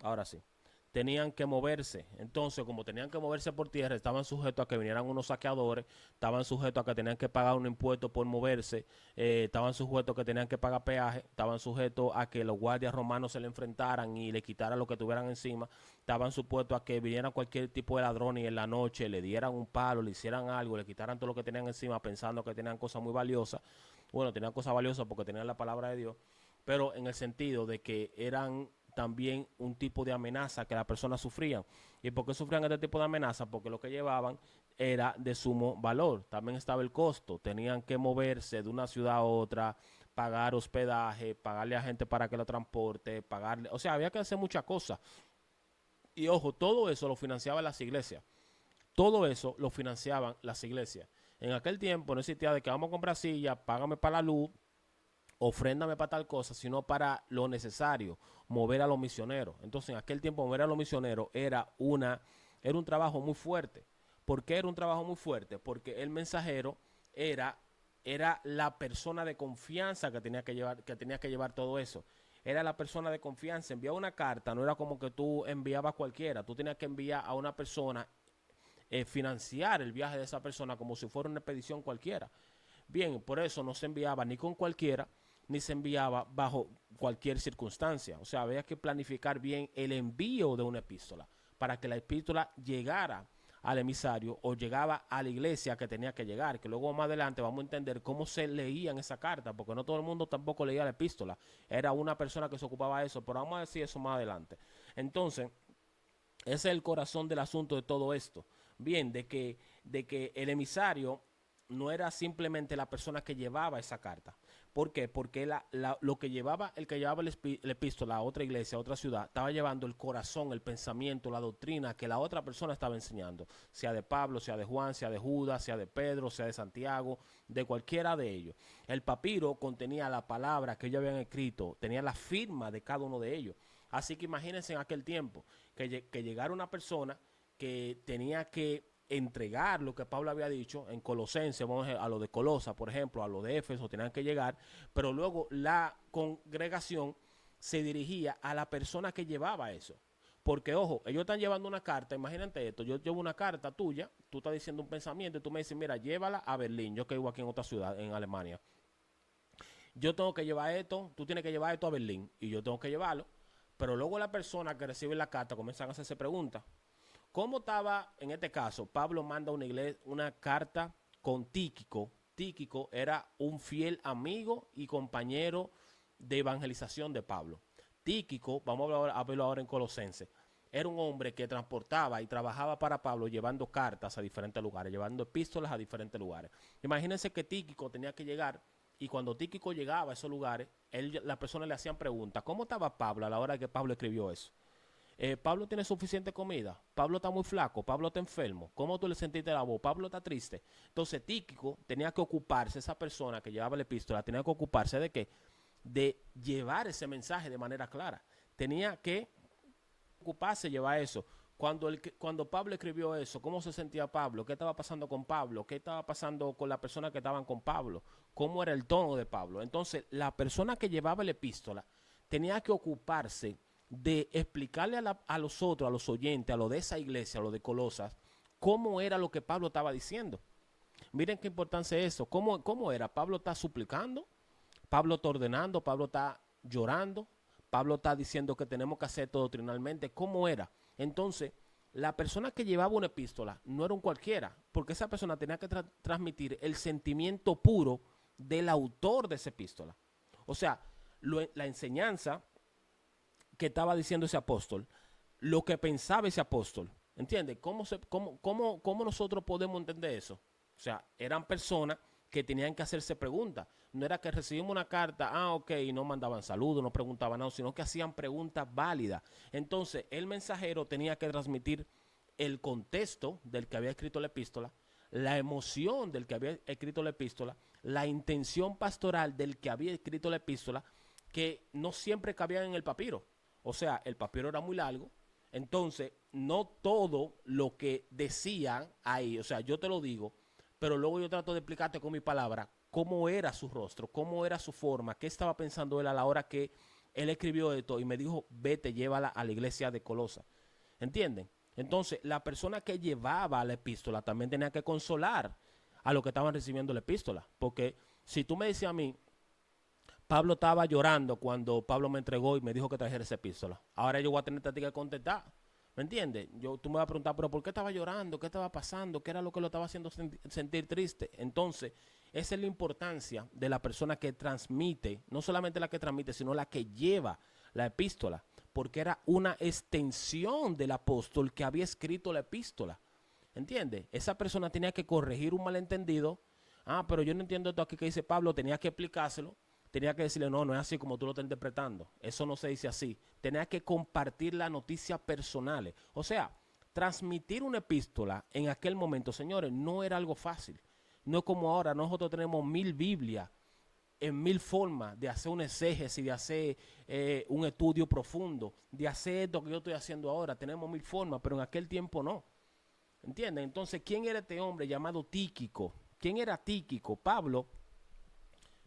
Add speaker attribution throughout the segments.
Speaker 1: Ahora sí. Tenían que moverse. Entonces, como tenían que moverse por tierra, estaban sujetos a que vinieran unos saqueadores, estaban sujetos a que tenían que pagar un impuesto por moverse, estaban sujetos a que tenían que pagar peaje, estaban sujetos a que los guardias romanos se le enfrentaran y le quitaran lo que tuvieran encima, estaban supuestos a que vinieran cualquier tipo de ladrón y en la noche le dieran un palo, le hicieran algo, le quitaran todo lo que tenían encima pensando que tenían cosas muy valiosas. Bueno, tenían cosas valiosas porque tenían la palabra de Dios, pero en el sentido de que eran también un tipo de amenaza que las personas sufrían. ¿Y por qué sufrían este tipo de amenaza? Porque lo que llevaban era de sumo valor. También estaba el costo. Tenían que moverse de una ciudad a otra, pagar hospedaje, pagarle a gente para que lo transporte, pagarle. O sea, había que hacer muchas cosas. Y ojo, todo eso lo financiaban las iglesias. Todo eso lo financiaban las iglesias. En aquel tiempo no existía de que vamos a comprar silla, págame para la luz, ofréndame para tal cosa, sino para lo necesario, mover a los misioneros. Entonces, en aquel tiempo, mover a los misioneros era un trabajo muy fuerte. ¿Por qué era un trabajo muy fuerte? Porque el mensajero era, era la persona de confianza que tenía que llevar todo eso. Era la persona de confianza. Enviaba una carta, no era como que tú enviabas a cualquiera. Tú tenías que enviar a una persona, financiar el viaje de esa persona como si fuera una expedición cualquiera. Bien, por eso no se enviaba ni con cualquiera, ni se enviaba bajo cualquier circunstancia. O sea, había que planificar bien el envío de una epístola para que la epístola llegara al emisario o llegaba a la iglesia que tenía que llegar, que luego más adelante vamos a entender cómo se leían esa carta, porque no todo el mundo tampoco leía la epístola, era una persona que se ocupaba de eso, pero vamos a decir eso más adelante. Entonces, ese es el corazón del asunto de todo esto. Bien, de que el emisario no era simplemente la persona que llevaba esa carta. ¿Por qué? Porque lo que llevaba, el que llevaba el epístola a otra iglesia, a otra ciudad, estaba llevando el corazón, el pensamiento, la doctrina que la otra persona estaba enseñando. Sea de Pablo, sea de Juan, sea de Judas, sea de Pedro, sea de Santiago, de cualquiera de ellos. El papiro contenía la palabra que ellos habían escrito, tenía la firma de cada uno de ellos. Así que imagínense en aquel tiempo que llegara una persona que tenía que entregar lo que Pablo había dicho en Colosenses, vamos a lo de Colosa, por ejemplo, a lo de Éfeso, tenían que llegar, pero luego la congregación se dirigía a la persona que llevaba eso. Porque, ojo, ellos están llevando una carta, imagínate esto, yo llevo una carta tuya, tú estás diciendo un pensamiento y tú me dices, mira, llévala a Berlín, yo que vivo aquí en otra ciudad, en Alemania. Yo tengo que llevar esto, tú tienes que llevar esto a Berlín y yo tengo que llevarlo, pero luego la persona que recibe la carta comienzan a hacerse preguntas. ¿Cómo estaba, en este caso, Pablo manda una carta con Tíquico? Tíquico era un fiel amigo y compañero de evangelización de Pablo. Tíquico, vamos a verlo ahora en Colosense, era un hombre que transportaba y trabajaba para Pablo llevando cartas a diferentes lugares, llevando epístolas a diferentes lugares. Imagínense que Tíquico tenía que llegar y cuando Tíquico llegaba a esos lugares, las personas le hacían preguntas, ¿cómo estaba Pablo a la hora que Pablo escribió eso? Pablo tiene suficiente comida, Pablo está muy flaco, Pablo está enfermo, ¿cómo tú le sentiste la voz? Pablo está triste. Entonces Tíquico tenía que ocuparse, esa persona que llevaba la epístola, tenía que ocuparse de qué? De llevar ese mensaje de manera clara. Tenía que ocuparse de llevar eso. Cuando Pablo escribió eso, ¿cómo se sentía Pablo? ¿Qué estaba pasando con Pablo? ¿Qué estaba pasando con las personas que estaban con Pablo? ¿Cómo era el tono de Pablo? Entonces, la persona que llevaba la epístola tenía que ocuparse de explicarle a los otros, a los oyentes, a lo de esa iglesia, a lo de Colosas, cómo era lo que Pablo estaba diciendo. Miren qué importancia es eso. ¿Cómo era? Pablo está suplicando, Pablo está ordenando, Pablo está llorando, Pablo está diciendo que tenemos que hacer todo doctrinalmente. ¿Cómo era? Entonces, la persona que llevaba una epístola no era un cualquiera, porque esa persona tenía que transmitir el sentimiento puro del autor de esa epístola. O sea, la enseñanza que estaba diciendo ese apóstol, lo que pensaba ese apóstol. ¿Entiendes? ¿Cómo nosotros podemos entender eso? O sea, eran personas que tenían que hacerse preguntas. No era que recibimos una carta, ok, y no mandaban saludos, no preguntaban nada, sino que hacían preguntas válidas. Entonces, el mensajero tenía que transmitir el contexto del que había escrito la epístola, la emoción del que había escrito la epístola, la intención pastoral del que había escrito la epístola, que no siempre cabían en el papiro. O sea, el papiro era muy largo, entonces no todo lo que decían ahí, o sea, yo te lo digo, pero luego yo trato de explicarte con mi palabra cómo era su rostro, cómo era su forma, qué estaba pensando él a la hora que él escribió esto y me dijo, vete, llévala a la iglesia de Colosa. ¿Entienden? Entonces, la persona que llevaba la epístola también tenía que consolar a los que estaban recibiendo la epístola. Porque si tú me decías a mí, Pablo estaba llorando cuando Pablo me entregó y me dijo que trajera esa epístola. Ahora yo voy a tener que contestar. ¿Me entiendes? Tú me vas a preguntar, pero ¿por qué estaba llorando? ¿Qué estaba pasando? ¿Qué era lo que lo estaba haciendo sentir triste? Entonces, esa es la importancia de la persona que transmite, no solamente la que transmite, sino la que lleva la epístola, porque era una extensión del apóstol que había escrito la epístola. ¿Entiendes? Esa persona tenía que corregir un malentendido. Ah, pero yo no entiendo esto aquí que dice Pablo, tenía que explicárselo. Tenía que decirle, no, no es así como tú lo estás interpretando. Eso no se dice así. Tenía que compartir las noticias personales. O sea, transmitir una epístola en aquel momento, señores, no era algo fácil. No es como ahora, nosotros tenemos 1000 Biblias en 1000 formas de hacer un exégesis, de hacer un estudio profundo, de hacer esto que yo estoy haciendo ahora. Tenemos 1000 formas, pero en aquel tiempo no. ¿Entienden? Entonces, ¿quién era este hombre llamado Tíquico? ¿Quién era Tíquico? Pablo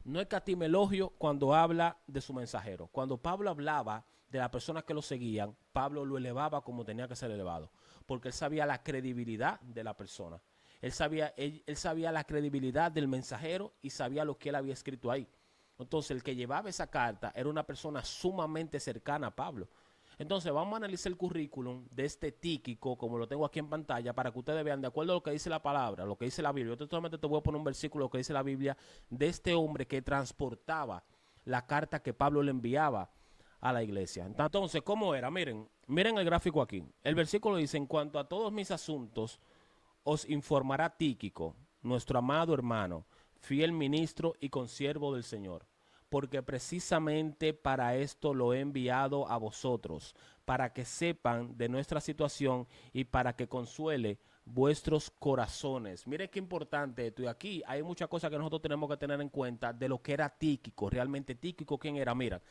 Speaker 1: no escatima elogio cuando habla de su mensajero. Cuando Pablo hablaba de las personas que lo seguían, Pablo lo elevaba como tenía que ser elevado, porque él sabía la credibilidad de la persona. Él sabía la credibilidad del mensajero y sabía lo que él había escrito ahí. Entonces, el que llevaba esa carta era una persona sumamente cercana a Pablo. Entonces, vamos a analizar el currículum de este Tíquico, como lo tengo aquí en pantalla, para que ustedes vean, de acuerdo a lo que dice la palabra, lo que dice la Biblia. Yo solamente te voy a poner un versículo que dice la Biblia de este hombre que transportaba la carta que Pablo le enviaba a la iglesia. Entonces, ¿cómo era? Miren el gráfico aquí. El versículo dice, en cuanto a todos mis asuntos, os informará Tíquico, nuestro amado hermano, fiel ministro y consiervo del Señor, porque precisamente para esto lo he enviado a vosotros, para que sepan de nuestra situación y para que consuele vuestros corazones. Miren qué importante esto. Y aquí hay muchas cosas que nosotros tenemos que tener en cuenta de lo que era Tíquico. Realmente Tíquico, ¿quién era? Mira,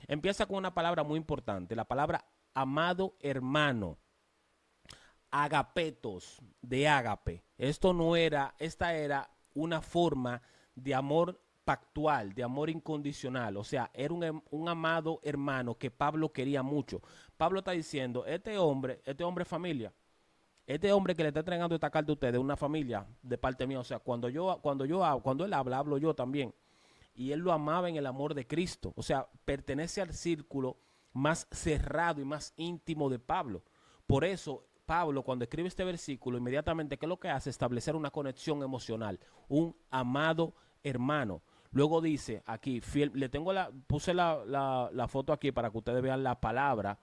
Speaker 1: empieza con una palabra muy importante, la palabra amado hermano. Agapetos, de ágape. Esta era una forma de amor pactual, de amor incondicional. O sea, era un amado hermano que Pablo quería mucho. Pablo está diciendo, este hombre es familia. Este hombre que le está entregando esta carta a ustedes es una familia de parte mía. O sea, cuando él habla, hablo yo también. Y él lo amaba en el amor de Cristo. O sea, pertenece al círculo más cerrado y más íntimo de Pablo. Por eso Pablo, cuando escribe este versículo, inmediatamente, ¿qué es lo que hace? Establecer una conexión emocional, un amado hermano. Luego dice aquí, fiel, puse la foto aquí para que ustedes vean la palabra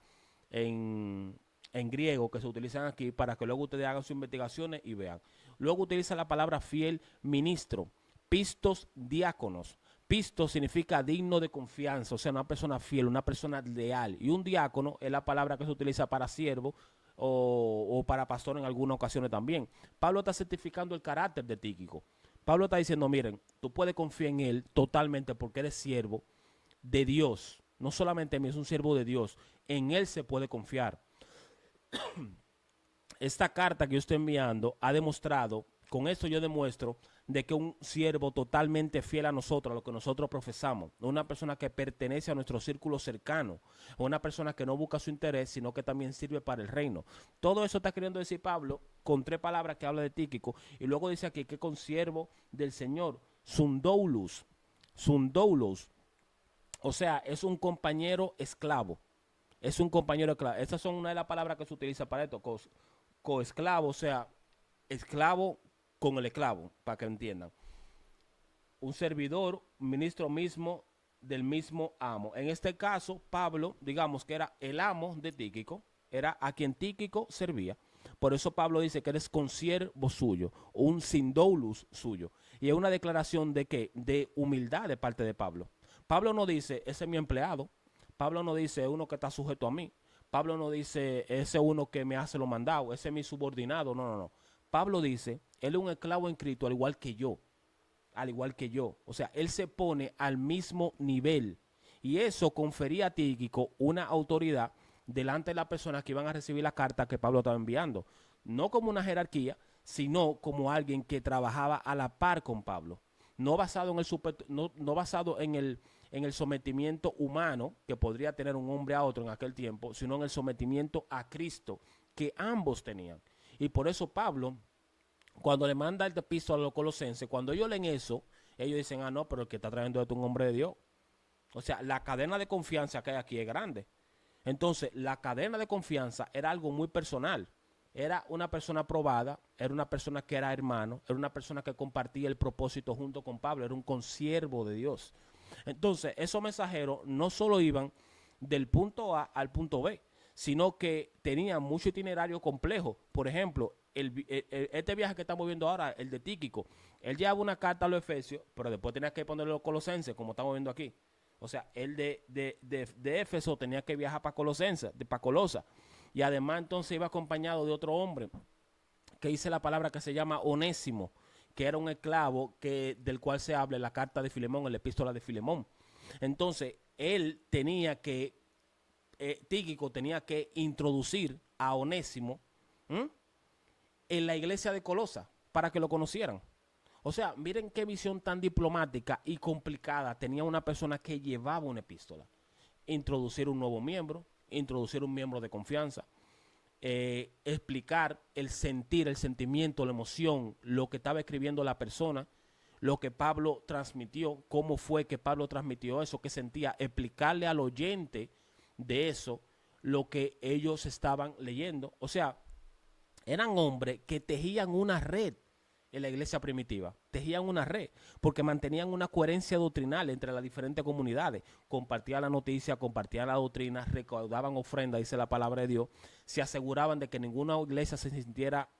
Speaker 1: en griego que se utilizan aquí para que luego ustedes hagan sus investigaciones y vean. Luego utiliza la palabra fiel ministro, pistos diáconos. Pisto significa digno de confianza, o sea, una persona fiel, una persona leal. Y un diácono es la palabra que se utiliza para siervo o para pastor en algunas ocasiones también. Pablo está certificando el carácter de Tíquico. Pablo está diciendo, miren, tú puedes confiar en él totalmente porque eres siervo de Dios. No solamente en mí, es un siervo de Dios. En él se puede confiar. Esta carta que yo estoy enviando ha demostrado, con esto yo demuestro de que un siervo totalmente fiel a nosotros, a lo que nosotros profesamos, una persona que pertenece a nuestro círculo cercano, una persona que no busca su interés, sino que también sirve para el reino. Todo eso está queriendo decir Pablo con 3 palabras que habla de Tíquico, y luego dice aquí que consiervo del Señor, sundoulos, o sea, es un compañero esclavo. Es un compañero esclavo. Esas son una de las palabras que se utiliza para esto, coesclavo, o sea, esclavo con el esclavo, para que entiendan. Un servidor, ministro mismo del mismo amo. En este caso, Pablo, digamos que era el amo de Tíquico, era a quien Tíquico servía. Por eso Pablo dice que eres consiervo suyo, un sindoulos suyo. Y es una declaración de ¿qué? De humildad de parte de Pablo. Pablo no dice, ese es mi empleado. Pablo no dice, uno que está sujeto a mí. Pablo no dice, ese uno que me hace lo mandado, ese es mi subordinado. No, no, no. Pablo dice, él es un esclavo en Cristo al igual que yo. Al igual que yo. O sea, él se pone al mismo nivel. Y eso confería a Tíquico una autoridad delante de las personas que iban a recibir la carta que Pablo estaba enviando. No como una jerarquía, sino como alguien que trabajaba a la par con Pablo. No basado en el en el sometimiento humano que podría tener un hombre a otro en aquel tiempo, sino en el sometimiento a Cristo que ambos tenían. Y por eso Pablo, cuando le manda el epístola a los colosenses, cuando ellos leen eso, ellos dicen, ah, no, pero el que está trayendo esto es un hombre de Dios. O sea, la cadena de confianza que hay aquí es grande. Entonces, la cadena de confianza era algo muy personal. Era una persona probada, era una persona que era hermano, era una persona que compartía el propósito junto con Pablo, era un consiervo de Dios. Entonces, esos mensajeros no solo iban del punto A al punto B, sino que tenían mucho itinerario complejo. Por ejemplo, este viaje que estamos viendo ahora, el de Tíquico, él llevaba una carta a los Efesios, pero después tenía que ponerle los Colosenses, como estamos viendo aquí. O sea, él de Éfeso tenía que viajar para Colosenses, para Colosa. Y además entonces iba acompañado de otro hombre que dice la palabra que se llama Onésimo, que era un esclavo del cual se habla en la carta de Filemón, en la epístola de Filemón. Entonces, él tenía que, Tíquico tenía que introducir a Onésimo en la iglesia de Colosa para que lo conocieran. O sea, miren qué visión tan diplomática y complicada tenía una persona que llevaba una epístola. Introducir un nuevo miembro, introducir un miembro de confianza, explicar el sentir, el sentimiento, la emoción, lo que estaba escribiendo la persona, lo que Pablo transmitió, cómo fue que Pablo transmitió eso, qué sentía, explicarle al oyente de eso lo que ellos estaban leyendo. O sea, eran hombres que tejían una red en la iglesia primitiva, tejían una red, porque mantenían una coherencia doctrinal entre las diferentes comunidades, compartían la noticia, compartían la doctrina, recaudaban ofrendas, dice la palabra de Dios, se aseguraban de que ninguna iglesia se sintiera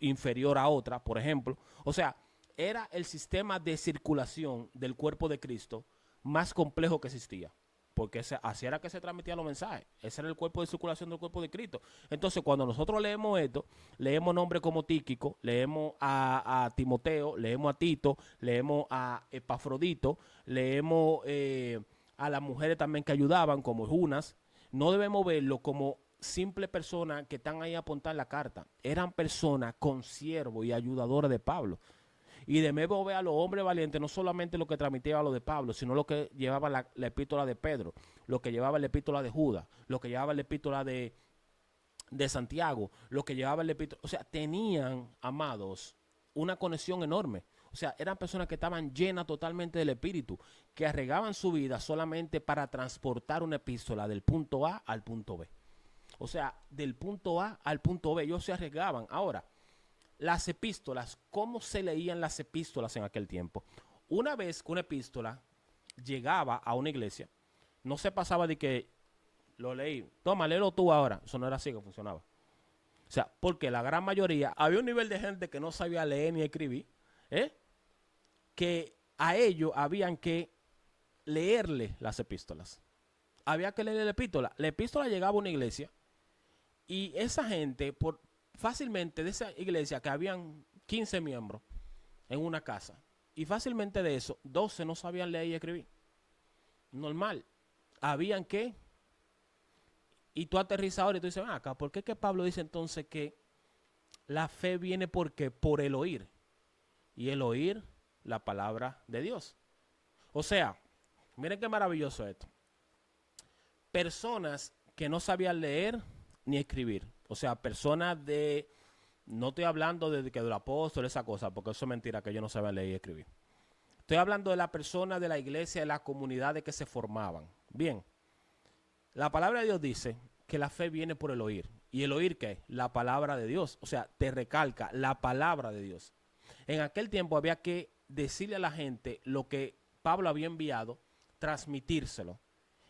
Speaker 1: inferior a otra, por ejemplo. O sea, era el sistema de circulación del cuerpo de Cristo más complejo que existía. Porque así era que se transmitían los mensajes. Ese era el cuerpo de circulación del cuerpo de Cristo. Entonces, cuando nosotros leemos esto, leemos nombres como Tíquico, leemos a Timoteo, leemos a Tito, leemos a Epafrodito, leemos a las mujeres también que ayudaban, como Junas. No debemos verlo como simples personas que están ahí a apuntar la carta. Eran personas consiervos y ayudadoras de Pablo. Y de nuevo ve a los hombres valientes, no solamente lo que transmitía lo de Pablo, sino lo que llevaba la epístola de Pedro, lo que llevaba la epístola de Judas, lo que llevaba la epístola de Santiago, lo que llevaba la epístola. O sea, tenían, amados, una conexión enorme. O sea, eran personas que estaban llenas totalmente del Espíritu, que arriesgaban su vida solamente para transportar una epístola del punto A al punto B. O sea, del punto A al punto B, ellos se arriesgaban. Ahora, las epístolas, ¿cómo se leían las epístolas en aquel tiempo? Una vez que una epístola llegaba a una iglesia, no se pasaba de que lo leí, toma, léelo tú ahora. Eso no era así que funcionaba. O sea, porque la gran mayoría, había un nivel de gente que no sabía leer ni escribir, que a ellos habían que leerle las epístolas. Había que leerle la epístola. La epístola llegaba a una iglesia y esa gente, fácilmente de esa iglesia que habían 15 miembros en una casa, y fácilmente de eso, 12 no sabían leer y escribir. Normal. Habían que, y tú aterrizas ahora y tú dices, acá, ¿por qué es que Pablo dice entonces que la fe viene por el oír? Y el oír la palabra de Dios. O sea, miren qué maravilloso esto. Personas que no sabían leer ni escribir. O sea, personas no estoy hablando de que del apóstol, esa cosa, porque eso es mentira, que ellos no sabían leer y escribir. Estoy hablando de la persona de la iglesia, de la comunidad de que se formaban. Bien, la palabra de Dios dice que la fe viene por el oír. ¿Y el oír qué? La palabra de Dios. O sea, te recalca la palabra de Dios. En aquel tiempo había que decirle a la gente lo que Pablo había enviado, transmitírselo.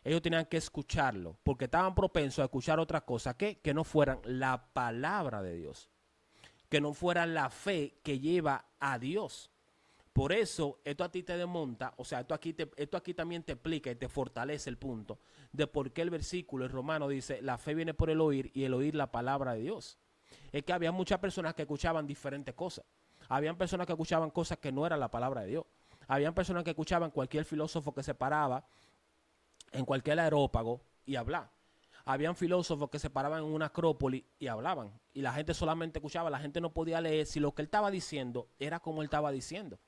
Speaker 1: Ellos tenían que escucharlo, porque estaban propensos a escuchar otras cosas que no fueran la palabra de Dios, que no fuera la fe que lleva a Dios. Por eso, esto a ti te desmonta, o sea, esto aquí también te explica y te fortalece el punto de por qué el versículo en Romano dice, la fe viene por el oír y el oír la palabra de Dios. Es que había muchas personas que escuchaban diferentes cosas. Habían personas que escuchaban cosas que no eran la palabra de Dios. Habían personas que escuchaban cualquier filósofo que se paraba en cualquier aerópago y hablaba. Habían filósofos que se paraban en una acrópolis y hablaban. Y la gente solamente escuchaba, la gente no podía leer si lo que él estaba diciendo era como él estaba diciendo.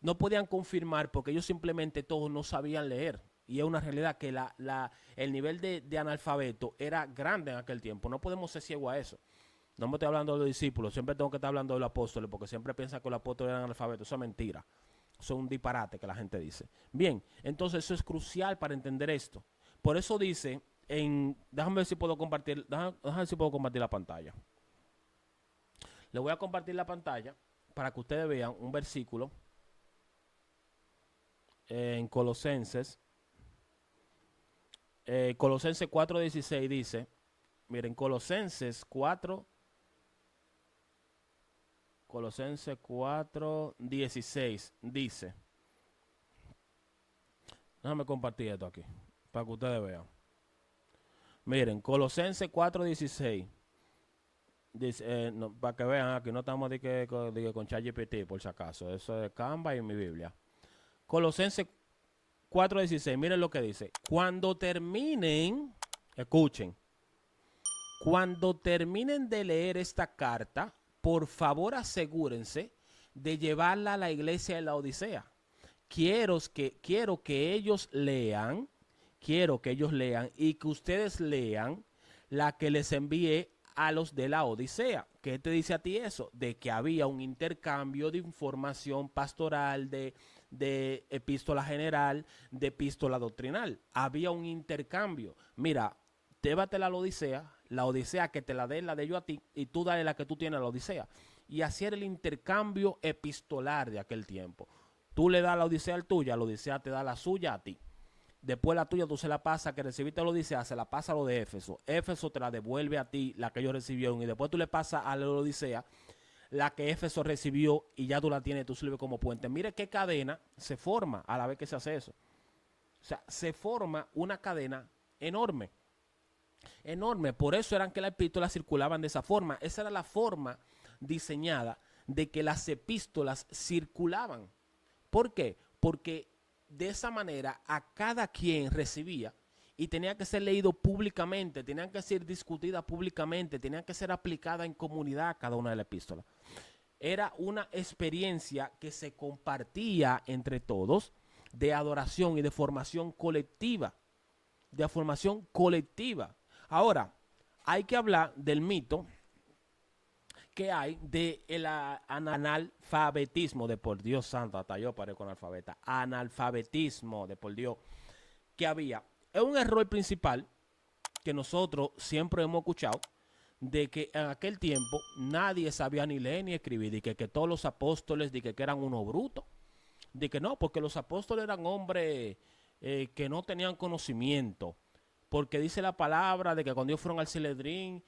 Speaker 1: no podían confirmar porque ellos simplemente todos no sabían leer. Y es una realidad que el nivel de analfabeto era grande en aquel tiempo. No podemos ser ciegos a eso. No me estoy hablando de los discípulos, siempre tengo que estar hablando de los apóstoles, porque siempre piensan que los apóstoles eran analfabetos. Eso es mentira. Eso es un disparate que la gente dice. Bien, entonces eso es crucial para entender esto. Por eso dice, déjame ver si puedo compartir, déjame ver si puedo compartir la pantalla. Le voy a compartir la pantalla para que ustedes vean un versículo en Colosenses. Colosenses 4:16 dice, miren, Colosenses 4:16 dice, déjame compartir esto aquí, para que ustedes vean. Miren, Colosenses 4:16 dice, no, para que vean, aquí no estamos de que con ChatGPT, por si acaso, eso es Canva y mi Biblia. Colosenses 4:16, miren lo que dice. Cuando terminen, escuchen, cuando terminen de leer esta carta, por favor asegúrense de llevarla a la iglesia de la Odisea. Quiero que ellos lean y que ustedes lean la que les envié a los de la Odisea. ¿Qué te dice a ti eso? De que había un intercambio de información pastoral, de epístola general, de epístola doctrinal. Había un intercambio. Mira, llévatela a la Odisea que te la dé yo a ti, y tú dale la que tú tienes a la Odisea. Y hacer el intercambio epistolar de aquel tiempo. Tú le das la Odisea al tuyo, la Odisea te da la suya a ti. Después la tuya tú se la pasas, que recibiste la Odisea, se la pasa a lo de Éfeso. Éfeso te la devuelve a ti, la que ellos recibieron, y después tú le pasas a la Odisea la que Éfeso recibió y ya tú la tienes, tú sirves como puente. Mire qué cadena se forma a la vez que se hace eso. O sea, se forma una cadena enorme. Enorme. Por eso eran que las epístolas circulaban de esa forma. Esa era la forma diseñada de que las epístolas circulaban. ¿Por qué? Porque de esa manera a cada quien recibía y tenía que ser leído públicamente, tenían que ser discutidas públicamente, tenían que ser aplicadas en comunidad cada una de las epístolas. Era una experiencia que se compartía entre todos de adoración y de formación colectiva. De formación colectiva. Ahora, hay que hablar del mito que hay del analfabetismo, de por Dios santo, hasta yo parezco analfabeta, analfabetismo, de por Dios, que había. Es un error principal que nosotros siempre hemos escuchado, de que en aquel tiempo nadie sabía ni leer ni escribir, de que todos los apóstoles, de que eran unos brutos, de que no, porque los apóstoles eran hombres que no tenían conocimiento, porque dice la palabra de que cuando ellos fueron al Sanedrín,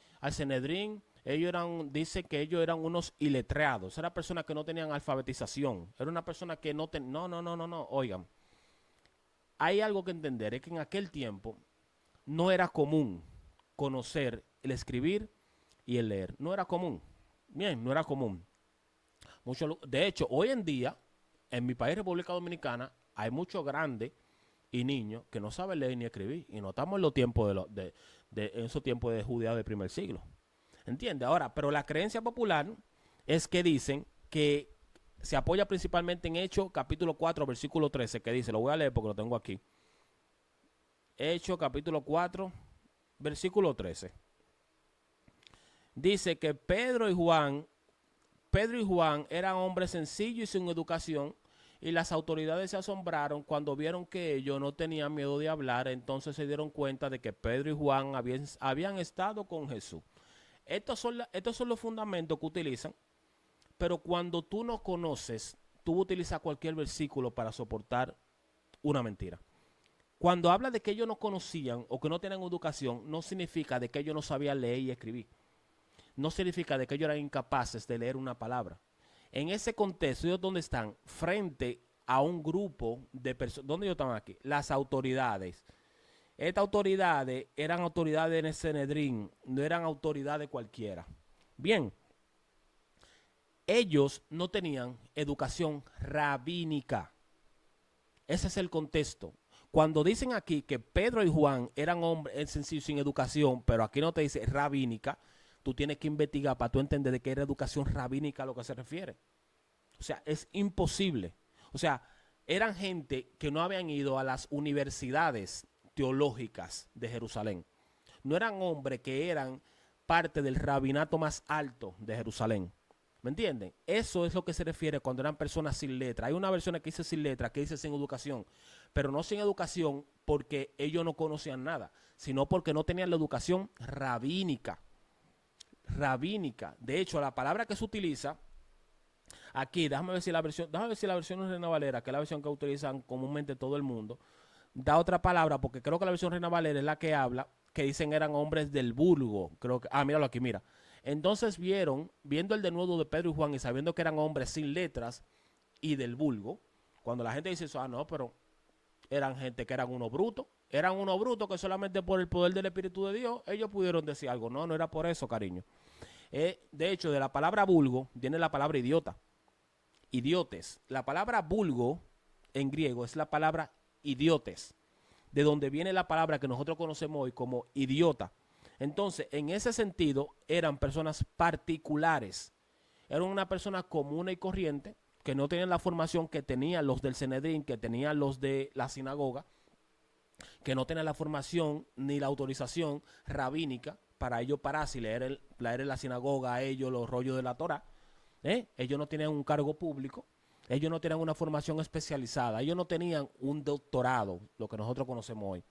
Speaker 1: dice que ellos eran unos iletrados, eran personas que no tenían alfabetización, era una persona que no oigan, hay algo que entender, es que en aquel tiempo no era común conocer el escribir y el leer, no era común, bien, no era común. De hecho, hoy en día, en mi país, República Dominicana, hay muchos grandes y niños que no saben leer ni escribir, y no estamos en los tiempos en esos tiempos de Judea del primer siglo. ¿Entiende? Ahora, pero la creencia popular es que dicen que se apoya principalmente en Hechos, capítulo 4, versículo 13, que dice, lo voy a leer porque lo tengo aquí. Hechos, capítulo 4, versículo 13. Dice que Pedro y Juan eran hombres sencillos y sin educación, y las autoridades se asombraron cuando vieron que ellos no tenían miedo de hablar. Entonces se dieron cuenta de que Pedro y Juan habían estado con Jesús. Estos son los fundamentos que utilizan, pero cuando tú no conoces, tú utilizas cualquier versículo para soportar una mentira. Cuando habla de que ellos no conocían o que no tenían educación, no significa de que ellos no sabían leer y escribir. No significa de que ellos eran incapaces de leer una palabra. En ese contexto, ellos donde están, frente a un grupo de personas. ¿Dónde ellos están aquí? Las autoridades. Estas autoridades eran autoridades en el Sanedrín, no eran autoridades cualquiera. Bien, ellos no tenían educación rabínica. Ese es el contexto. Cuando dicen aquí que Pedro y Juan eran hombres sencillos sin educación, pero aquí no te dice rabínica, tú tienes que investigar para tú entender de qué era educación rabínica a lo que se refiere. O sea, es imposible. O sea, eran gente que no habían ido a las universidades teológicas de Jerusalén. No eran hombres que eran parte del rabinato más alto de Jerusalén. ¿Me entienden? Eso es lo que se refiere cuando eran personas sin letra. Hay una versión que dice sin letra, que dice sin educación, pero no sin educación porque ellos no conocían nada, sino porque no tenían la educación rabínica. Rabínica. De hecho, la palabra que se utiliza aquí, déjame ver si la versión Reina Valera, que es la versión que utilizan comúnmente todo el mundo, da otra palabra, porque creo que la versión Reina Valera es la que habla, que dicen eran hombres del vulgo. Creo que, míralo aquí, mira. Entonces viendo el denuedo de Pedro y Juan y sabiendo que eran hombres sin letras y del vulgo, cuando la gente dice eso, no, pero eran gente que eran unos brutos que solamente por el poder del Espíritu de Dios ellos pudieron decir algo. No, no era por eso, cariño. De hecho, de la palabra vulgo viene la palabra idiota. Idiotes. La palabra vulgo en griego es la palabra idiotes, de donde viene la palabra que nosotros conocemos hoy como idiota. Entonces, en ese sentido, eran personas particulares. Eran una persona común y corriente, que no tenían la formación que tenían los del Sanedrín, que tenían los de la sinagoga, que no tenían la formación ni la autorización rabínica para ellos pararse y leer en la sinagoga a ellos los rollos de la Torah. Ellos no tenían un cargo público, ellos no tenían una formación especializada, ellos no tenían un doctorado, lo que nosotros conocemos hoy.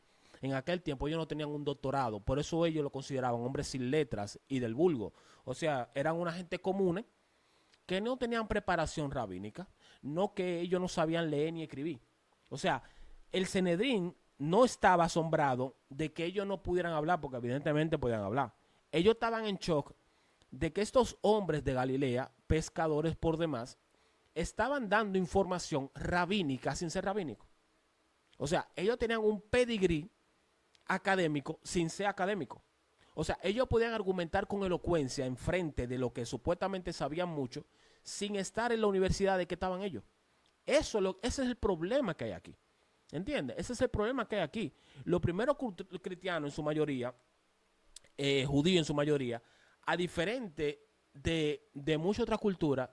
Speaker 1: En aquel tiempo ellos no tenían un doctorado, por eso ellos lo consideraban hombres sin letras y del vulgo. O sea, eran una gente común que no tenían preparación rabínica, no que ellos no sabían leer ni escribir. O sea, el Sanedrín no estaba asombrado de que ellos no pudieran hablar, porque evidentemente podían hablar. Ellos estaban en shock de que estos hombres de Galilea, pescadores por demás, estaban dando información rabínica sin ser rabínico. O sea, ellos tenían un pedigrí académico sin ser académico. O sea, ellos podían argumentar con elocuencia en frente de lo que supuestamente sabían mucho, sin estar en la universidad de que estaban ellos. Ese es el problema que hay aquí. ¿Entiendes? Ese es el problema que hay aquí. Los primeros cristianos en su mayoría, judíos en su mayoría, a diferente de muchas otras culturas,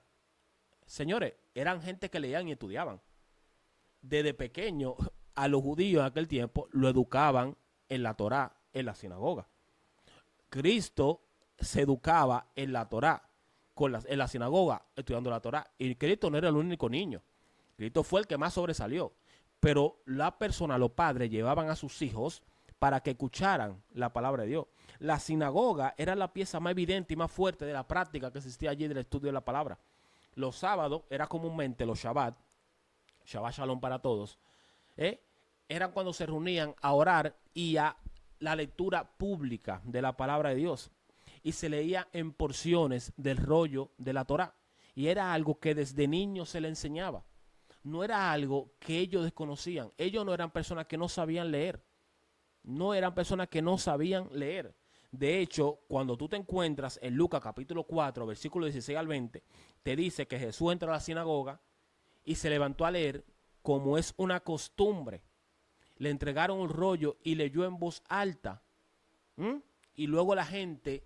Speaker 1: señores, eran gente que leían y estudiaban. Desde pequeño, a los judíos en aquel tiempo lo educaban en la Torá, en la sinagoga. Cristo se educaba en la Torá, en la sinagoga, estudiando la Torá. Y Cristo no era el único niño. Cristo fue el que más sobresalió. Pero la persona, los padres, llevaban a sus hijos para que escucharan la palabra de Dios. La sinagoga era la pieza más evidente y más fuerte de la práctica que existía allí del estudio de la palabra. Los sábados era comúnmente los Shabbat Shalom para todos, eran cuando se reunían a orar y a la lectura pública de la palabra de Dios. Y se leía en porciones del rollo de la Torá. Y era algo que desde niños se le enseñaba. No era algo que ellos desconocían. Ellos no eran personas que no sabían leer. No eran personas que no sabían leer. De hecho, cuando tú te encuentras en Lucas capítulo 4, versículo 16 al 20, te dice que Jesús entra a la sinagoga y se levantó a leer como es una costumbre. Le entregaron un rollo y leyó en voz alta. Y luego la gente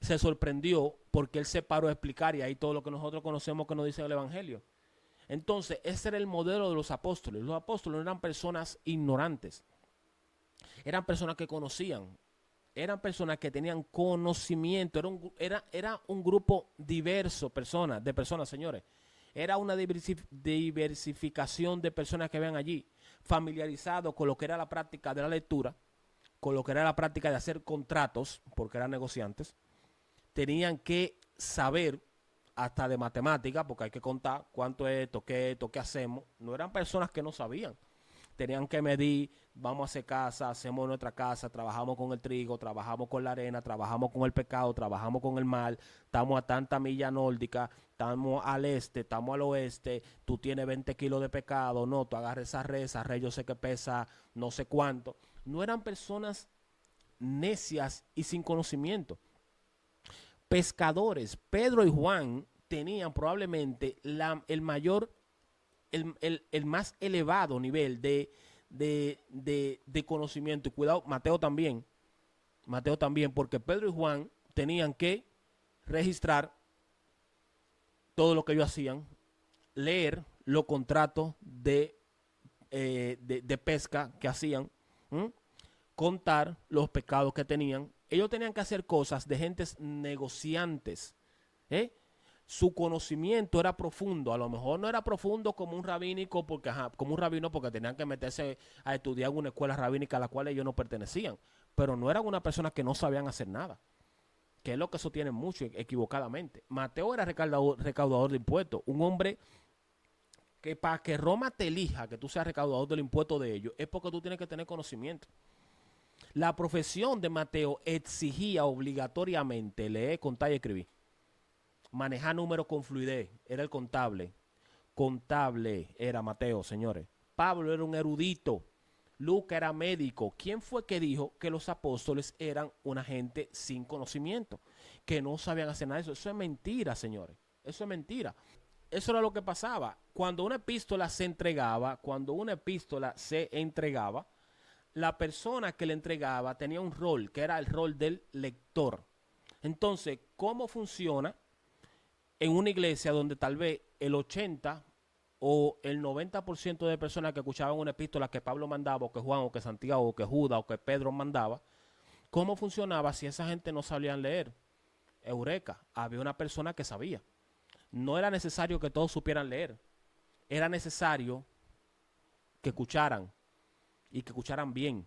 Speaker 1: se sorprendió porque él se paró a explicar, y ahí todo lo que nosotros conocemos que nos dice el Evangelio. Entonces, ese era el modelo de los apóstoles. Los apóstoles no eran personas ignorantes. Eran personas que conocían. Eran personas que tenían conocimiento. Era un grupo diverso de personas, señores. Era una diversificación de personas que ven allí, familiarizados con lo que era la práctica de la lectura, con lo que era la práctica de hacer contratos, porque eran negociantes. Tenían que saber hasta de matemática, porque hay que contar cuánto es esto, qué hacemos. No eran personas que no sabían. Tenían que medir, vamos a hacer casa, hacemos nuestra casa, trabajamos con el trigo, trabajamos con la arena, trabajamos con el pecado, trabajamos con el mal, estamos a tanta milla nórdica, estamos al este, estamos al oeste, tú tienes 20 kilos de pecado, no, tú agarras esa red yo sé que pesa no sé cuánto. No eran personas necias y sin conocimiento. Pescadores, Pedro y Juan tenían probablemente el mayor, el más elevado nivel de conocimiento. Y cuidado, Mateo también, porque Pedro y Juan tenían que registrar todo lo que ellos hacían, leer los contratos de pesca que hacían, ¿m? Contar los pecados que tenían. Ellos tenían que hacer cosas de gentes negociantes, ¿eh? Su conocimiento era profundo, a lo mejor no era profundo como un rabínico, porque, como un rabino, porque tenían que meterse a estudiar en una escuela rabínica a la cual ellos no pertenecían, pero no eran una persona que no sabían hacer nada, que es lo que sostienen mucho equivocadamente. Mateo era recaudador de impuestos, un hombre que para que Roma te elija, que tú seas recaudador del impuesto de ellos, es porque tú tienes que tener conocimiento. La profesión de Mateo exigía obligatoriamente leer, contar y escribir. Manejar números con fluidez, era el contable. Contable era Mateo, señores. Pablo era un erudito. Lucas era médico. ¿Quién fue que dijo que los apóstoles eran una gente sin conocimiento? Que no sabían hacer nada de eso. Eso es mentira, señores. Eso es mentira. Eso era lo que pasaba. Cuando una epístola se entregaba, la persona que le entregaba tenía un rol, que era el rol del lector. Entonces, ¿cómo funciona en una iglesia donde tal vez el 80 o el 90% de personas que escuchaban una epístola que Pablo mandaba, o que Juan, o que Santiago, o que Judas, o que Pedro mandaba? ¿Cómo funcionaba si esa gente no sabían leer? Eureka, había una persona que sabía. No era necesario que todos supieran leer. Era necesario que escucharan, y que escucharan bien.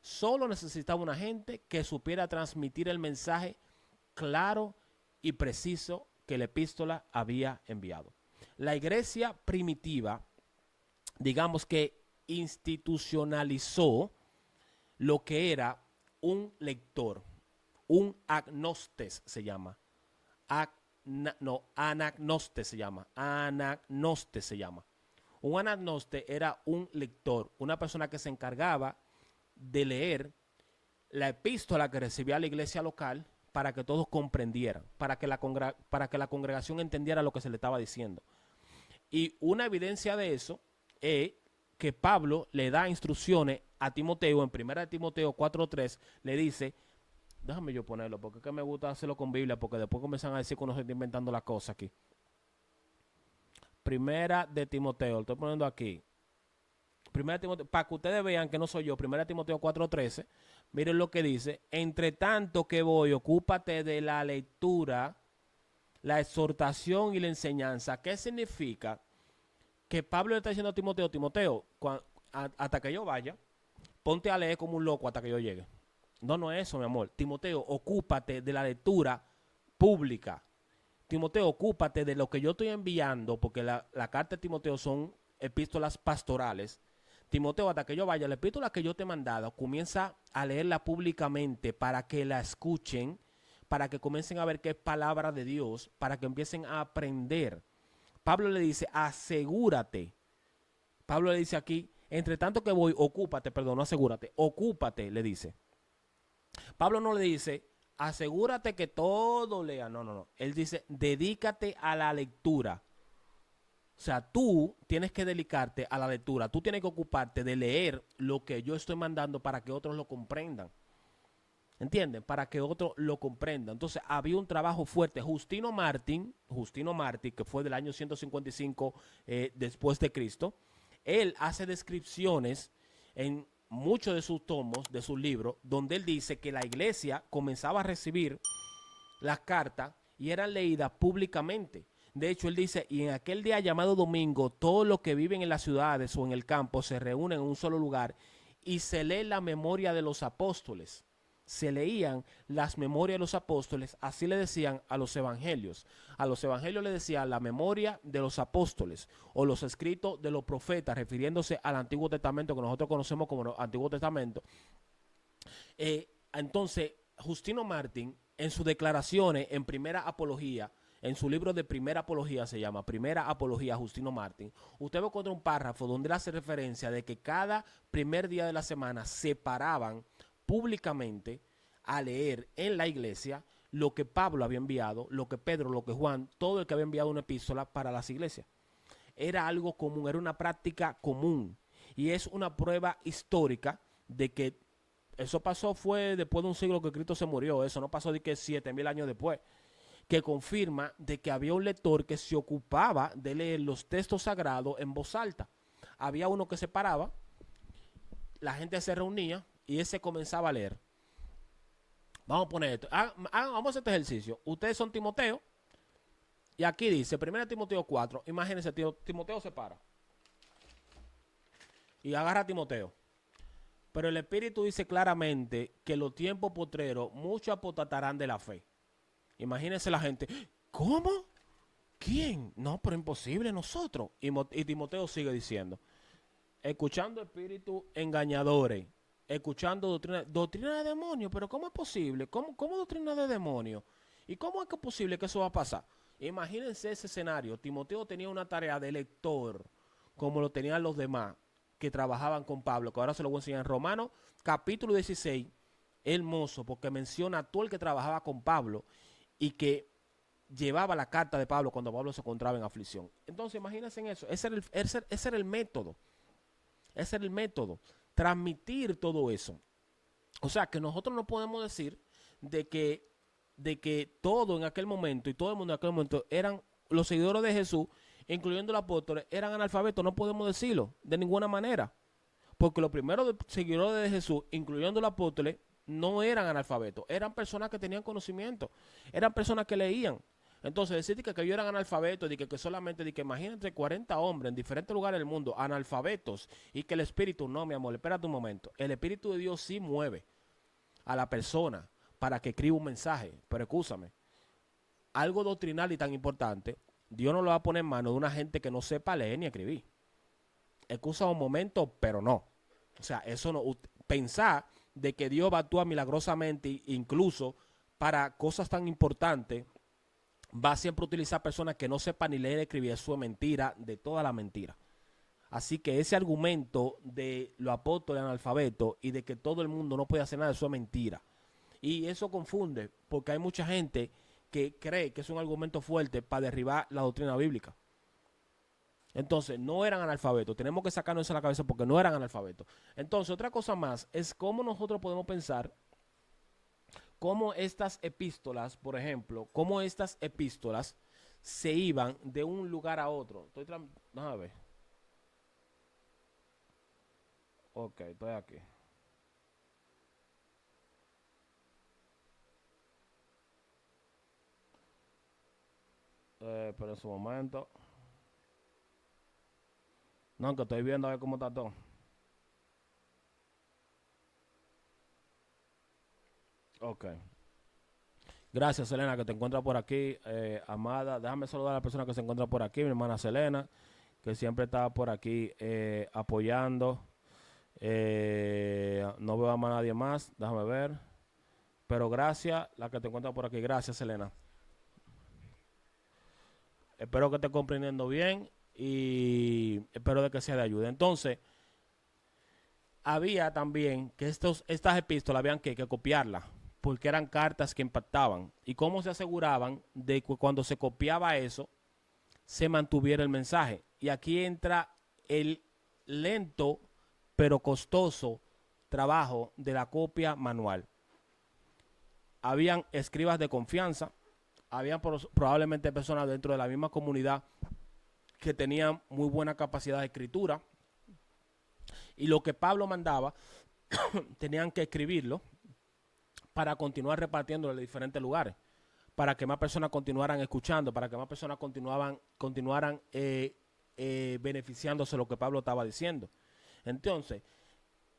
Speaker 1: Solo necesitaba una gente que supiera transmitir el mensaje claro y preciso que la epístola había enviado. La iglesia primitiva, digamos que institucionalizó lo que era un lector, un agnostes se llama. Anagnostes se llama. Anagnostes se llama. Un anagnoste era un lector, una persona que se encargaba de leer la epístola que recibía la iglesia local para que todos comprendieran, para que la congregación entendiera lo que se le estaba diciendo. Y una evidencia de eso es que Pablo le da instrucciones a Timoteo, en 1 Timoteo 4:3, le dice, déjame yo ponerlo, porque es que me gusta hacerlo con Biblia, porque después comienzan a decir que uno se está inventando las cosas aquí. Primera de Timoteo, lo estoy poniendo aquí. Primera Timoteo, para que ustedes vean que no soy yo. Primera Timoteo 4:13. Miren lo que dice. Entre tanto que voy, ocúpate de la lectura, la exhortación y la enseñanza. ¿Qué significa? Que Pablo le está diciendo a Timoteo, hasta que yo vaya, ponte a leer como un loco hasta que yo llegue. No es eso, mi amor. Timoteo, ocúpate de la lectura pública. Timoteo, ocúpate de lo que yo estoy enviando, porque la carta de Timoteo son epístolas pastorales. Timoteo, hasta que yo vaya, la epístola que yo te he mandado, comienza a leerla públicamente para que la escuchen, para que comiencen a ver que es palabra de Dios, para que empiecen a aprender. Pablo le dice, asegúrate. Pablo le dice aquí, entre tanto que voy, ocúpate, perdón, no asegúrate, ocúpate, le dice. Pablo no le dice, asegúrate que todo lea. No. Él dice, dedícate a la lectura. O sea, tú tienes que dedicarte a la lectura. Tú tienes que ocuparte de leer lo que yo estoy mandando para que otros lo comprendan. ¿Entienden? Para que otros lo comprendan. Entonces, había un trabajo fuerte. Justino Mártir, que fue del año 155 después de Cristo, él hace descripciones en muchos de sus tomos, de sus libros, donde él dice que la iglesia comenzaba a recibir las cartas y eran leídas públicamente. De hecho, él dice, y en aquel día llamado domingo, todos los que viven en las ciudades o en el campo se reúnen en un solo lugar y se lee la memoria de los apóstoles. Se leían las memorias de los apóstoles, así le decían a los evangelios. A los evangelios le decían la memoria de los apóstoles o los escritos de los profetas, refiriéndose al Antiguo Testamento que nosotros conocemos como Antiguo Testamento. Entonces, Justino Mártir, en sus declaraciones en Primera Apología, en su libro de Primera Apología se llama, Primera Apología Justino Mártir, usted va a encontrar un párrafo donde él hace referencia de que cada primer día de la semana se paraban públicamente a leer en la iglesia lo que Pablo había enviado, lo que Pedro, lo que Juan, todo el que había enviado una epístola para las iglesias. Era algo común, era una práctica común y es una prueba histórica de que eso pasó fue después de un siglo que Cristo se murió, eso no pasó de que 7,000 años después. que confirma de que había un lector que se ocupaba de leer los textos sagrados en voz alta. Había uno que se paraba, la gente se reunía y ese comenzaba a leer. Vamos a poner esto. Vamos a hacer este ejercicio. Ustedes son Timoteo y aquí dice 1 Timoteo 4. Imagínense, Timoteo se para y agarra a Timoteo. Pero el Espíritu dice claramente que los tiempos postreros muchos apostatarán de la fe. Imagínense la gente. ¿Cómo? ¿Quién? No, pero imposible nosotros. Y Timoteo sigue diciendo, escuchando espíritus engañadores, escuchando doctrina de demonios. Pero ¿cómo es posible? ¿Cómo doctrina de demonios? ¿Y cómo es que es posible que eso va a pasar? Imagínense ese escenario. Timoteo tenía una tarea de lector, como lo tenían los demás que trabajaban con Pablo, que ahora se lo voy a enseñar en Romanos, capítulo 16, hermoso, porque menciona a todo el que trabajaba con Pablo y que llevaba la carta de Pablo cuando Pablo se encontraba en aflicción. Entonces, imagínense en eso. Ese era el método. Ese era el método. Transmitir todo eso. O sea, que nosotros no podemos decir de que todo en aquel momento y todo el mundo en aquel momento eran los seguidores de Jesús, incluyendo los apóstoles, eran analfabetos. No podemos decirlo de ninguna manera. Porque los primeros seguidores de Jesús, incluyendo los apóstoles, no eran analfabetos. Eran personas que tenían conocimiento. Eran personas que leían. Entonces, decir que ellos eran analfabetos, que solamente, imagínate 40 hombres en diferentes lugares del mundo, analfabetos, y que el Espíritu, no, mi amor, espérate un momento. El Espíritu de Dios sí mueve a la persona para que escriba un mensaje. Pero escúchame, algo doctrinal y tan importante, Dios no lo va a poner en manos de una gente que no sepa leer ni escribir. Excusa un momento, pero no. O sea, eso no, pensar de que Dios va a actuar milagrosamente, incluso para cosas tan importantes, va a siempre utilizar personas que no sepan ni leer ni escribir. Eso es mentira de toda la mentira. Así que ese argumento de los apóstoles analfabetos y de que todo el mundo no puede hacer nada, eso es mentira. Y eso confunde, porque hay mucha gente que cree que es un argumento fuerte para derribar la doctrina bíblica. Entonces, no eran analfabetos. Tenemos que sacarnos eso de la cabeza porque no eran analfabetos. Entonces, otra cosa más es cómo nosotros podemos pensar cómo estas epístolas, por ejemplo, cómo estas epístolas se iban de un lugar a otro. Déjame ver. Ok, estoy aquí. Pero en su momento. No, que estoy viendo a ver cómo está todo. Ok. Gracias, Selena, que te encuentras por aquí. Amada, déjame saludar a la persona que se encuentra por aquí, mi hermana Selena, que siempre está por aquí apoyando. No veo a nadie más, déjame ver. Pero gracias, la que te encuentra por aquí. Gracias, Selena. Espero que esté comprendiendo bien y espero de que sea de ayuda. Entonces, había también que estas epístolas habían que copiarlas, porque eran cartas que impactaban. ¿Y cómo se aseguraban de que cuando se copiaba eso, se mantuviera el mensaje? Y aquí entra el lento pero costoso trabajo de la copia manual. Habían escribas de confianza, habían probablemente personas dentro de la misma comunidad que tenían muy buena capacidad de escritura, y lo que Pablo mandaba tenían que escribirlo para continuar repartiendo en diferentes lugares, para que más personas continuaran escuchando, para que más personas continuaran beneficiándose de lo que Pablo estaba diciendo. Entonces,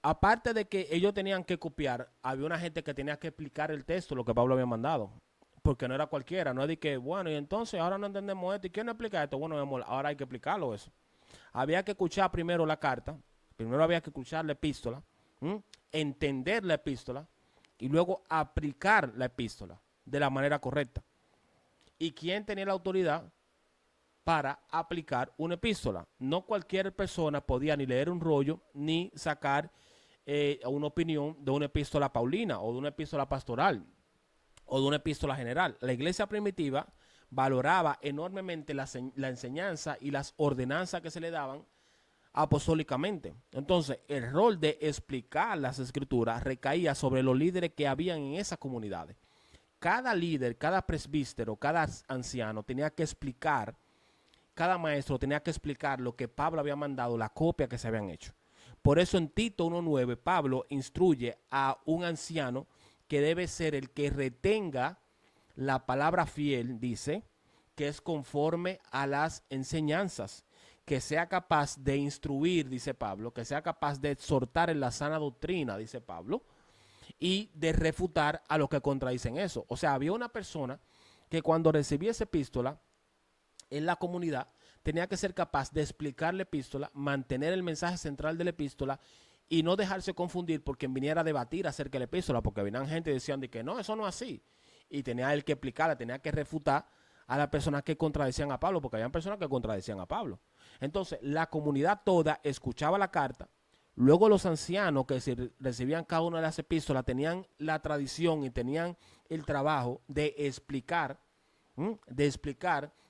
Speaker 1: aparte de que ellos tenían que copiar, había una gente que tenía que explicar el texto, lo que Pablo había mandado, porque no era cualquiera, no es de que, bueno, y entonces ahora no entendemos esto, ¿y quién no explica esto? Bueno, ahora hay que explicarlo eso. Había que escuchar primero la carta, primero había que escuchar la epístola, entender la epístola y luego aplicar la epístola de la manera correcta. ¿Y quién tenía la autoridad para aplicar una epístola? No cualquier persona podía ni leer un rollo ni sacar una opinión de una epístola paulina o de una epístola pastoral o de una epístola general. La iglesia primitiva valoraba enormemente la enseñanza y las ordenanzas que se le daban apostólicamente. Entonces, el rol de explicar las escrituras recaía sobre los líderes que habían en esas comunidades. cada líder, cada presbítero, cada anciano tenía que explicar, cada maestro tenía que explicar lo que Pablo había mandado, la copia que se habían hecho. Por eso en Tito 1.9 Pablo instruye a un anciano que debe ser el que retenga la palabra fiel, dice, que es conforme a las enseñanzas, que sea capaz de instruir, dice Pablo, que sea capaz de exhortar en la sana doctrina, dice Pablo, y de refutar a los que contradicen eso. O sea, había una persona que cuando recibía esa epístola en la comunidad tenía que ser capaz de explicar la epístola, mantener el mensaje central de la epístola y no dejarse confundir por quien viniera a debatir acerca de la epístola, porque venían gente y decían de que no, eso no es así. Y tenía él que explicarla, tenía que refutar a las personas que contradecían a Pablo, porque había personas que contradecían a Pablo. Entonces, la comunidad toda escuchaba la carta. Luego los ancianos que recibían cada una de las epístolas tenían la tradición y tenían el trabajo de explicar,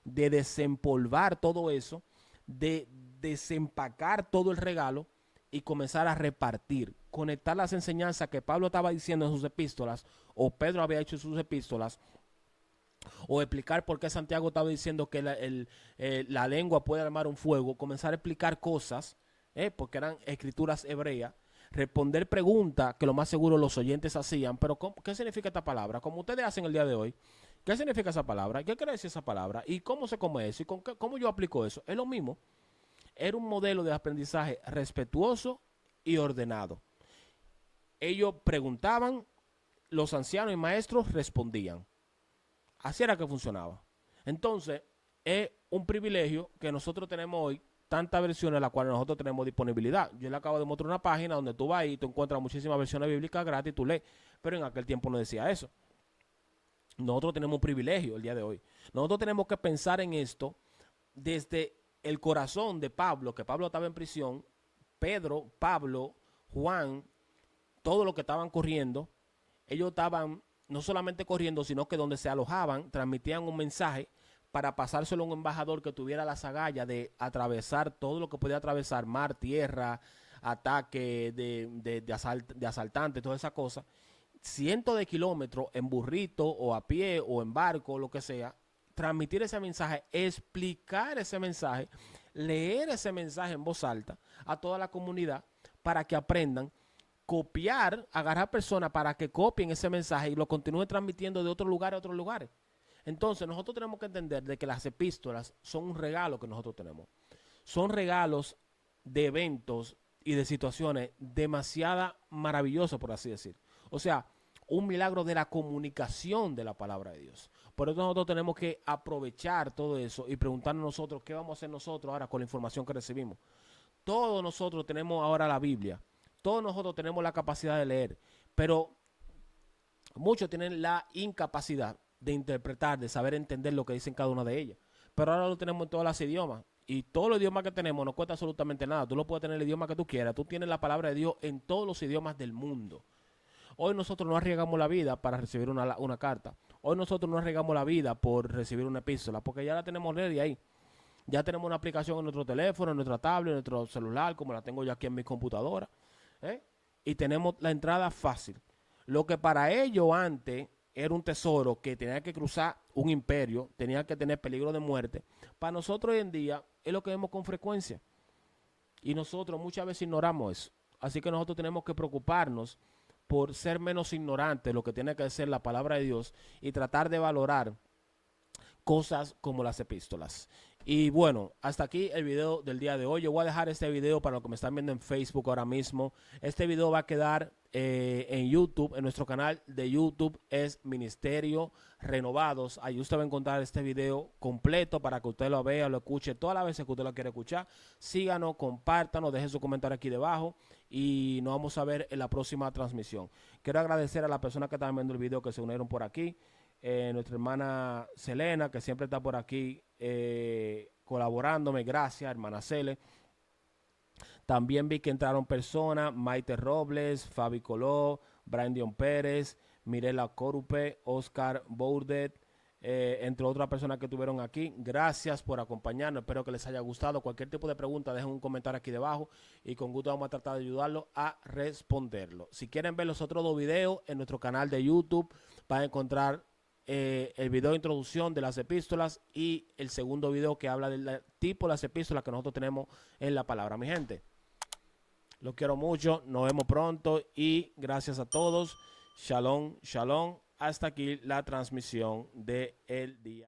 Speaker 1: de desempolvar todo eso, de desempacar todo el regalo y comenzar a repartir, conectar las enseñanzas que Pablo estaba diciendo en sus epístolas o Pedro había hecho en sus epístolas, o explicar por qué Santiago estaba diciendo que la lengua puede armar un fuego, comenzar a explicar cosas, porque eran escrituras hebreas, responder preguntas que lo más seguro los oyentes hacían, pero ¿qué significa esta palabra? Como ustedes hacen el día de hoy, ¿qué significa esa palabra? ¿Qué quiere decir esa palabra? ¿Y cómo se come eso? ¿Y cómo yo aplico eso? Es lo mismo. Era un modelo de aprendizaje respetuoso y ordenado. Ellos preguntaban, los ancianos y maestros respondían. Así era que funcionaba. Entonces, es un privilegio que nosotros tenemos hoy, tantas versiones a las cuales nosotros tenemos disponibilidad. Yo le acabo de mostrar una página donde tú vas y tú encuentras muchísimas versiones bíblicas gratis, tú lees, pero en aquel tiempo no decía eso. Nosotros tenemos un privilegio el día de hoy. Nosotros tenemos que pensar en esto desde el corazón de Pablo, que Pablo estaba en prisión, Pedro, Pablo, Juan, todos los que estaban corriendo, ellos estaban no solamente corriendo, sino que donde se alojaban, transmitían un mensaje para pasárselo a un embajador que tuviera las agallas de atravesar todo lo que podía atravesar, mar, tierra, ataque de asaltantes, toda esa cosa, cientos de kilómetros en burrito o a pie o en barco, o lo que sea, transmitir ese mensaje, explicar ese mensaje, leer ese mensaje en voz alta a toda la comunidad para que aprendan, copiar, agarrar personas para que copien ese mensaje y lo continúen transmitiendo de otro lugar a otros lugares. Entonces nosotros tenemos que entender de que las epístolas son un regalo que nosotros tenemos. Son regalos de eventos y de situaciones demasiado maravillosos, por así decir. O sea, un milagro de la comunicación de la palabra de Dios. Por eso nosotros tenemos que aprovechar todo eso y preguntarnos nosotros qué vamos a hacer nosotros ahora con la información que recibimos. Todos nosotros tenemos ahora la Biblia. Todos nosotros tenemos la capacidad de leer, pero muchos tienen la incapacidad de interpretar, de saber entender lo que dicen cada una de ellas. Pero ahora lo tenemos en todos los idiomas. Y todos los idiomas que tenemos no cuesta absolutamente nada. Tú lo puedes tener el idioma que tú quieras. Tú tienes la palabra de Dios en todos los idiomas del mundo. Hoy nosotros no arriesgamos la vida para recibir una carta. Hoy nosotros no arriesgamos la vida por recibir una epístola, porque ya la tenemos ready ahí. Ya tenemos una aplicación en nuestro teléfono, en nuestra tablet, en nuestro celular, como la tengo yo aquí en mi computadora. Y tenemos la entrada fácil. Lo que para ellos antes era un tesoro que tenía que cruzar un imperio, tenía que tener peligro de muerte, para nosotros hoy en día es lo que vemos con frecuencia. Y nosotros muchas veces ignoramos eso. Así que nosotros tenemos que preocuparnos por ser menos ignorantes de lo que tiene que ser la palabra de Dios y tratar de valorar cosas como las epístolas. Y bueno, hasta aquí el video del día de hoy. Yo voy a dejar este video para los que me están viendo en Facebook ahora mismo. Este video va a quedar en YouTube, en nuestro canal de YouTube es Ministerio Renovados. Ahí usted va a encontrar este video completo para que usted lo vea, lo escuche todas las veces que usted lo quiere escuchar. Síganos, compártanos, dejen su comentario aquí debajo y nos vamos a ver en la próxima transmisión. Quiero agradecer a las personas que están viendo el video que se unieron por aquí. Nuestra hermana Selena, que siempre está por aquí colaborándome, gracias, hermana Cele. También vi que entraron personas, Maite Robles, Fabi Coló, Brandion Pérez, Mirela Corupe, Oscar Bourdet, entre otras personas que estuvieron aquí. Gracias por acompañarnos, espero que les haya gustado. Cualquier tipo de pregunta, dejen un comentario aquí debajo y con gusto vamos a tratar de ayudarlos a responderlo. Si quieren ver los otros dos videos en nuestro canal de YouTube, van a encontrar el video de introducción de las epístolas y el segundo video que habla del tipo de las epístolas que nosotros tenemos en la palabra. Mi gente, los quiero mucho, nos vemos pronto y gracias a todos. Shalom, shalom. Hasta aquí la transmisión del día.